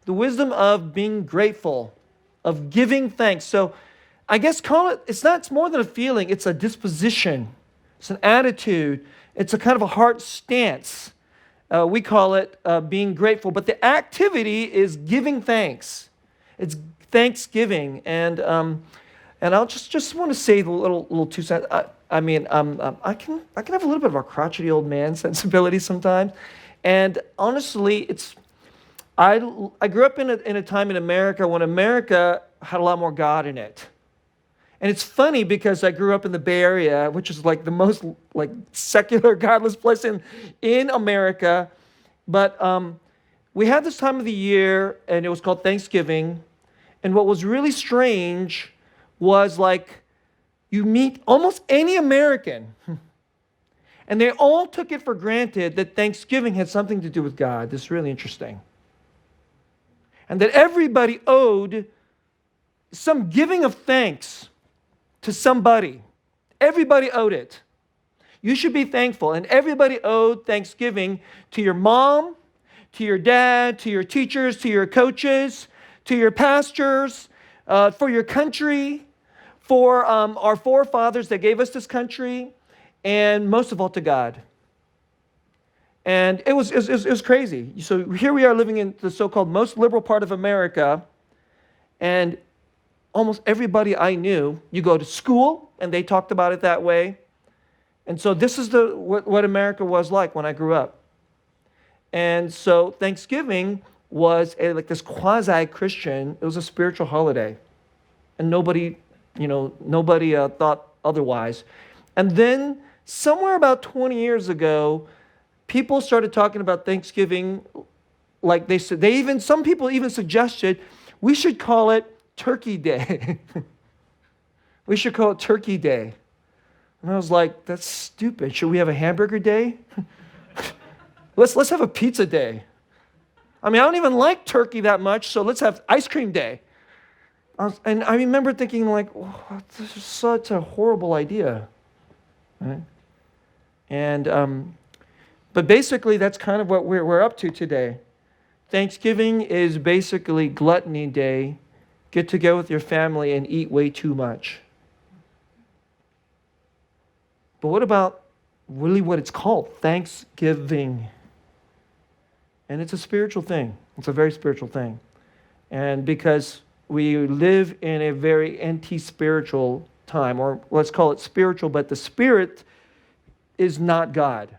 The wisdom of being grateful, of giving thanks. So I guess it's more than a feeling, it's a disposition. It's an attitude. It's a kind of a heart stance. We call it being grateful. But the activity is giving thanks. It's thanksgiving. And I'll just want to say a little 2 cents. I can have a little bit of a crotchety old man sensibility sometimes. And honestly, I grew up in a time in America when America had a lot more God in it. And it's funny because I grew up in the Bay Area, which is like the most like secular, godless place in America. But we had this time of the year, and it was called Thanksgiving. And what was really strange was like you meet almost any American, and they all took it for granted that Thanksgiving had something to do with God. This is really interesting. And that everybody owed some giving of thanks to somebody. Everybody owed it. You should be thankful. And everybody owed Thanksgiving to your mom, to your dad, to your teachers, to your coaches, to your pastors, for your country, for our forefathers that gave us this country, and most of all to God. And it was crazy. So here we are living in the so-called most liberal part of America, and almost everybody I knew, you go to school, and they talked about it that way. And so this is what America was like when I grew up. And so Thanksgiving was like this quasi-Christian, it was a spiritual holiday. And nobody thought otherwise. And then somewhere about 20 years ago, people started talking about Thanksgiving like they said, some people even suggested we should call it Turkey Day. We should call it Turkey Day. And I was like, that's stupid. Should we have a hamburger day? Let's have a pizza day. I mean, I don't even like turkey that much, so let's have ice cream day. And I remember thinking like, oh, this is such a horrible idea. Right? And but basically that's kind of what we're up to today. Thanksgiving is basically gluttony day. Get together with your family and eat way too much. But what about really what it's called? Thanksgiving. And it's a spiritual thing. It's a very spiritual thing. And because we live in a very anti-spiritual time, or let's call it spiritual, but the spirit is not God.